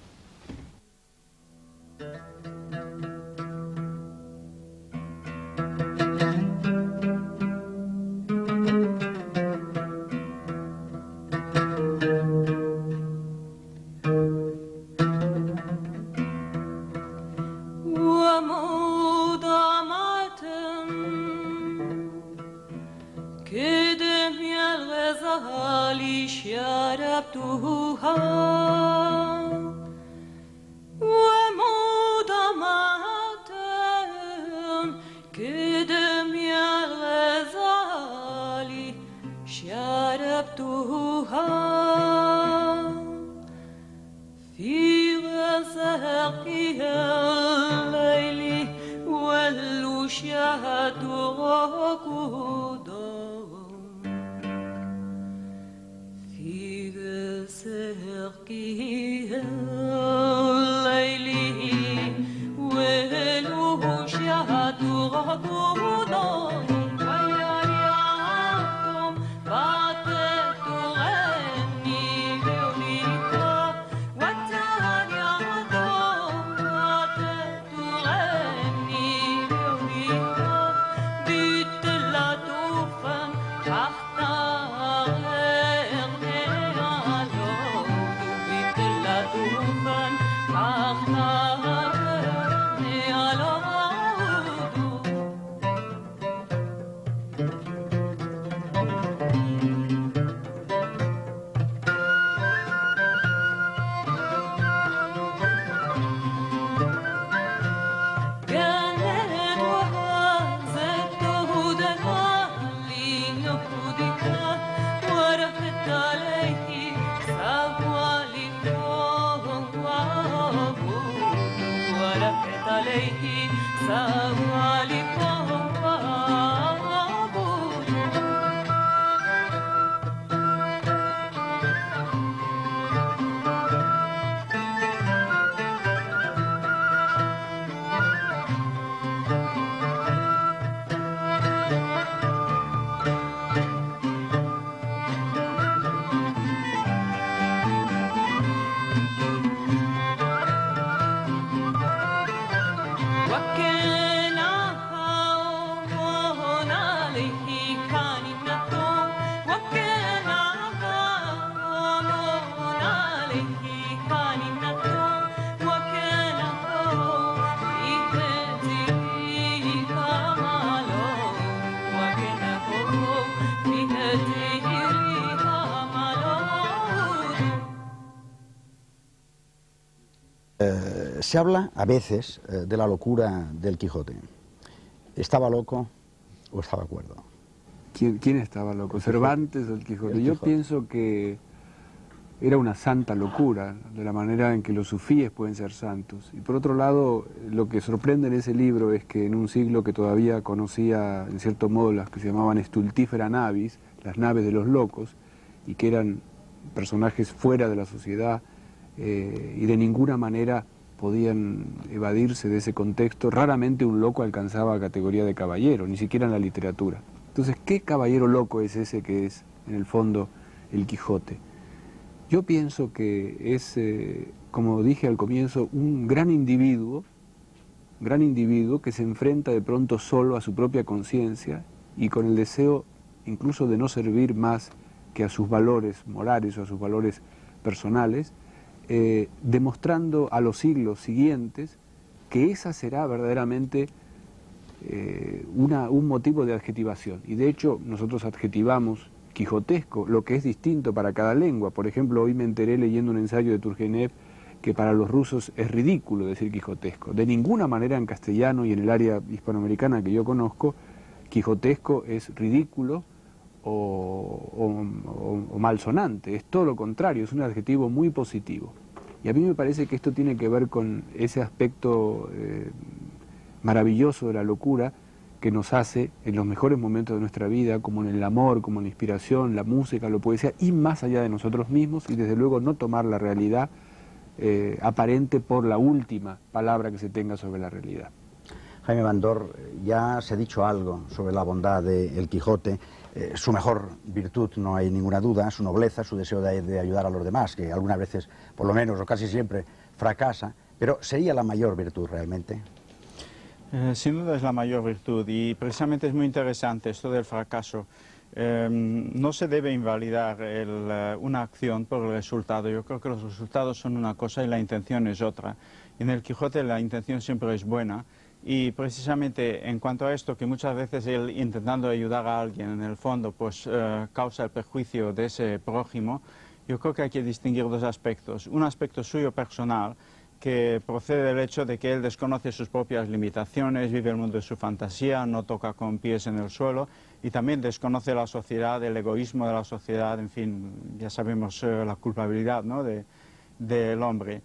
Se habla a veces de la locura del Quijote. ¿Estaba loco o estaba cuerdo? ¿Quién estaba loco? ¿Cervantes o el Quijote? Yo pienso que era una santa locura, de la manera en que los sufíes pueden ser santos. Y por otro lado, lo que sorprende en ese libro es que en un siglo que todavía conocía, en cierto modo, las que se llamaban stultifera navis, las naves de los locos, y que eran personajes fuera de la sociedad, y de ninguna manera podían evadirse de ese contexto. Raramente un loco alcanzaba categoría de caballero, ni siquiera en la literatura. Entonces, ¿qué caballero loco es ese que es, en el fondo, el Quijote? Yo pienso que es, como dije al comienzo, un gran individuo que se enfrenta de pronto solo a su propia conciencia y con el deseo incluso de no servir más que a sus valores morales o a sus valores personales, demostrando a los siglos siguientes que esa será verdaderamente un motivo de adjetivación. Y de hecho nosotros adjetivamos quijotesco, lo que es distinto para cada lengua. Por ejemplo, hoy me enteré leyendo un ensayo de Turgenev que para los rusos es ridículo decir quijotesco. De ninguna manera en castellano y en el área hispanoamericana que yo conozco, quijotesco es ridículo o malsonante, es todo lo contrario, es un adjetivo muy positivo. Y a mí me parece que esto tiene que ver con ese aspecto maravilloso de la locura que nos hace en los mejores momentos de nuestra vida, como en el amor, como en la inspiración, la música, la poesía, y más allá de nosotros mismos, y desde luego no tomar la realidad aparente por la última palabra que se tenga sobre la realidad. Jaime Bandor, ya se ha dicho algo sobre la bondad de El Quijote. Su mejor virtud, no hay ninguna duda, su nobleza, su deseo de ayudar a los demás, que algunas veces, por lo menos o casi siempre, fracasa, pero ¿sería la mayor virtud realmente? Sin duda es la mayor virtud y precisamente es muy interesante esto del fracaso. No se debe invalidar una acción por el resultado. Yo creo que los resultados son una cosa y la intención es otra. En El Quijote la intención siempre es buena. Y precisamente en cuanto a esto, que muchas veces él intentando ayudar a alguien en el fondo pues causa el perjuicio de ese prójimo, yo creo que hay que distinguir dos aspectos. Un aspecto suyo personal, que procede del hecho de que él desconoce sus propias limitaciones, vive el mundo de su fantasía, no toca con pies en el suelo y también desconoce la sociedad, el egoísmo de la sociedad, en fin, ya sabemos la culpabilidad, ¿no?, del hombre.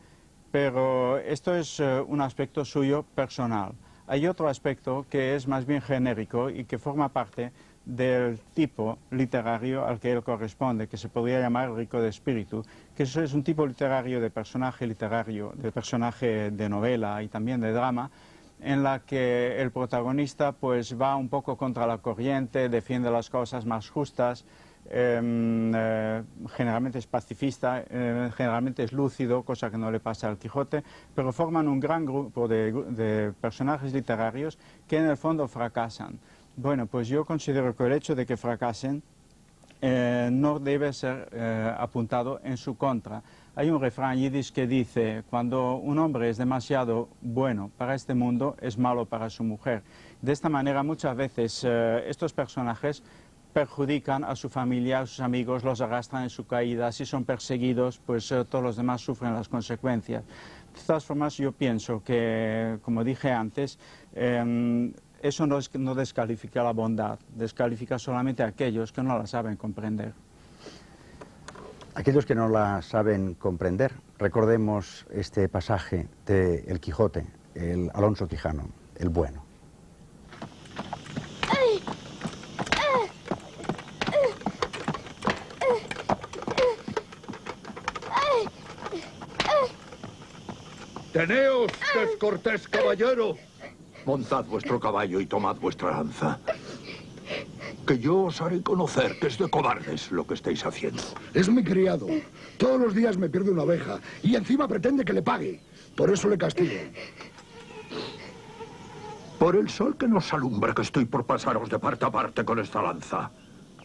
Pero esto es un aspecto suyo personal. Hay otro aspecto que es más bien genérico y que forma parte del tipo literario al que él corresponde, que se podría llamar rico de espíritu, que eso es un tipo literario, de personaje de novela y también de drama, en la que el protagonista pues va un poco contra la corriente, defiende las cosas más justas, generalmente es pacifista, generalmente es lúcido, cosa que no le pasa al Quijote, pero forman un gran grupo de personajes literarios que en el fondo fracasan. Bueno, pues yo considero que el hecho de que fracasen no debe ser apuntado en su contra. Hay un refrán yiddish que dice: cuando un hombre es demasiado bueno para este mundo, es malo para su mujer. De esta manera, muchas veces estos personajes perjudican a su familia, a sus amigos, los arrastran en su caída. Si son perseguidos, pues todos los demás sufren las consecuencias. De todas formas, yo pienso que, como dije antes, eso no descalifica la bondad, descalifica solamente a aquellos que no la saben comprender. Aquellos que no la saben comprender, recordemos este pasaje de El Quijote, el Alonso Quijano, el bueno. Teneos, descortés caballero. Montad vuestro caballo y tomad vuestra lanza. Que yo os haré conocer que es de cobardes lo que estáis haciendo. Es mi criado. Todos los días me pierde una oveja y encima pretende que le pague. Por eso le castigo. Por el sol que nos alumbra que estoy por pasaros de parte a parte con esta lanza.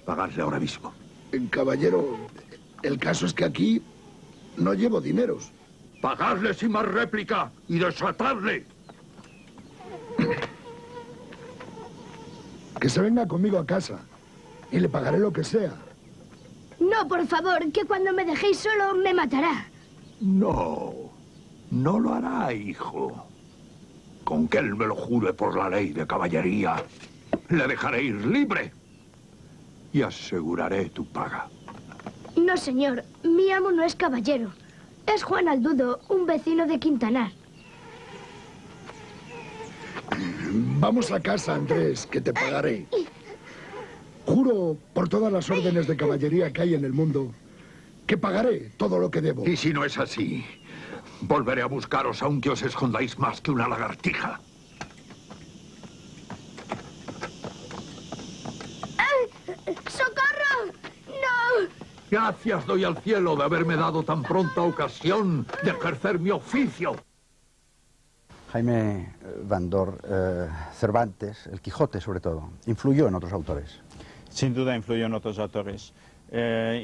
Pagadle ahora mismo. Caballero, el caso es que aquí no llevo dineros. Pagadle sin más réplica y desatadle. Que se venga conmigo a casa y le pagaré lo que sea. No, por favor, que cuando me dejéis solo me matará. No, no lo hará, hijo. Con que él me lo jure por la ley de caballería, le dejaré ir libre y aseguraré tu paga. No, señor, mi amo no es caballero. Es Juan Aldudo, un vecino de Quintanar. Vamos a casa, Andrés, que te pagaré. Juro por todas las órdenes de caballería que hay en el mundo que pagaré todo lo que debo. Y si no es así, volveré a buscaros aunque os escondáis más que una lagartija. ¡Socorro! ¡No! Gracias doy al cielo de haberme dado tan pronta ocasión de ejercer mi oficio. Jaime Van Dor, Cervantes, el Quijote sobre todo, influyó en otros autores. Sin duda influyó en otros autores.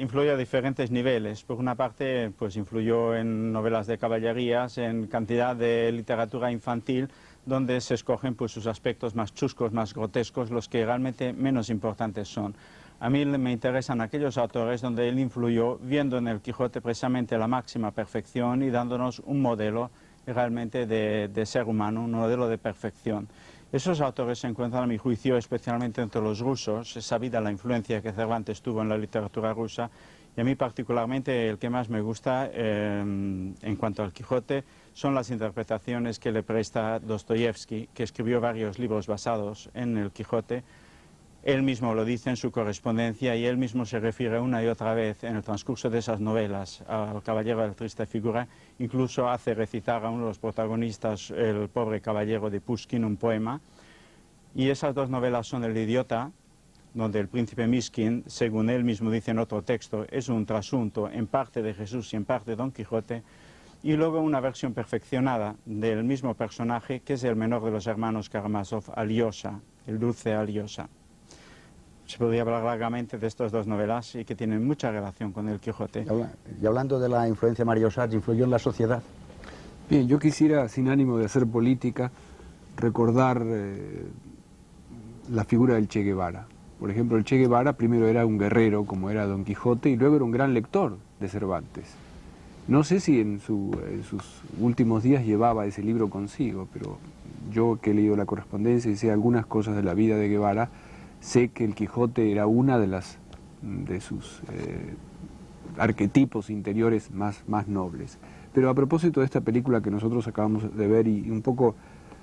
Influyó a diferentes niveles. Por una parte, pues influyó en novelas de caballerías, en cantidad de literatura infantil, donde se escogen pues, sus aspectos más chuscos, más grotescos, los que realmente menos importantes son. A mí me interesan aquellos autores donde él influyó, viendo en el Quijote precisamente la máxima perfección y dándonos un modelo realmente de ser humano, un modelo de perfección. Esos autores se encuentran, a mi juicio, especialmente entre los rusos. Es sabida la influencia que Cervantes tuvo en la literatura rusa, y a mí particularmente el que más me gusta en cuanto al Quijote son las interpretaciones que le presta Dostoyevsky, que escribió varios libros basados en el Quijote. Él mismo lo dice en su correspondencia y él mismo se refiere una y otra vez en el transcurso de esas novelas al caballero de la triste figura. Incluso hace recitar a uno de los protagonistas, el pobre caballero de Pushkin, un poema. Y esas dos novelas son El idiota, donde el príncipe Mishkin, según él mismo dice en otro texto, es un trasunto en parte de Jesús y en parte de Don Quijote. Y luego una versión perfeccionada del mismo personaje, que es el menor de los hermanos Karamazov, Alyosha, el dulce Alyosha. Se podría hablar largamente de estas dos novelas y que tienen mucha relación con el Quijote. Y hablando de la influencia de Mario Sachs, ¿influyó en la sociedad? Bien, yo quisiera, sin ánimo de hacer política, recordar la figura del Che Guevara. Por ejemplo, el Che Guevara primero era un guerrero, como era Don Quijote, y luego era un gran lector de Cervantes. No sé si en sus últimos días llevaba ese libro consigo, pero yo que he leído la correspondencia y sé algunas cosas de la vida de Guevara, sé que el Quijote era una de sus arquetipos interiores más nobles. Pero a propósito de esta película que nosotros acabamos de ver y un poco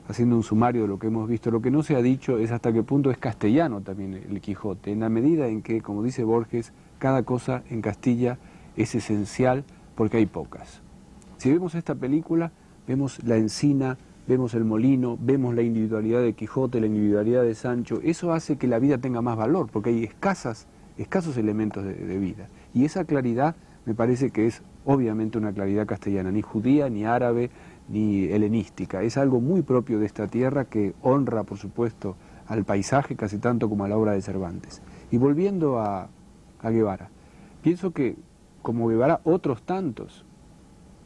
haciendo un sumario de lo que hemos visto, lo que no se ha dicho es hasta qué punto es castellano también el Quijote, en la medida en que, como dice Borges, cada cosa en Castilla es esencial porque hay pocas. Si vemos esta película, vemos la encina, vemos el molino, vemos la individualidad de Quijote, la individualidad de Sancho. Eso hace que la vida tenga más valor, porque hay escasos elementos de vida. Y esa claridad me parece que es obviamente una claridad castellana, ni judía, ni árabe, ni helenística. Es algo muy propio de esta tierra que honra, por supuesto, al paisaje casi tanto como a la obra de Cervantes. Y volviendo a Guevara, pienso que, como Guevara, otros tantos,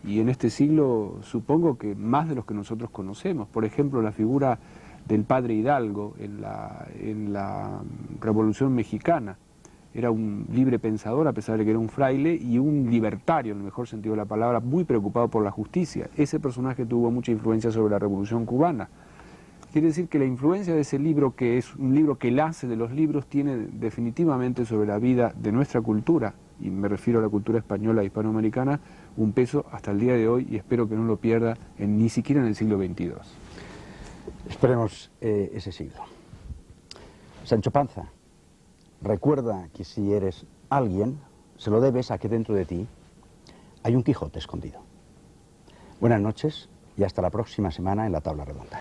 y en este siglo supongo que más de los que nosotros conocemos. Por ejemplo, la figura del padre Hidalgo en la Revolución Mexicana. Era un libre pensador, a pesar de que era un fraile, y un libertario, en el mejor sentido de la palabra, muy preocupado por la justicia. Ese personaje tuvo mucha influencia sobre la Revolución Cubana. Quiere decir que la influencia de ese libro, que es un libro que el hace de los libros, tiene definitivamente sobre la vida de nuestra cultura, y me refiero a la cultura española e hispanoamericana, un peso hasta el día de hoy y espero que no lo pierda ni siquiera en el siglo XXII. Esperemos ese siglo. Sancho Panza, recuerda que si eres alguien, se lo debes a que dentro de ti hay un Quijote escondido. Buenas noches y hasta la próxima semana en La Tabla Redonda.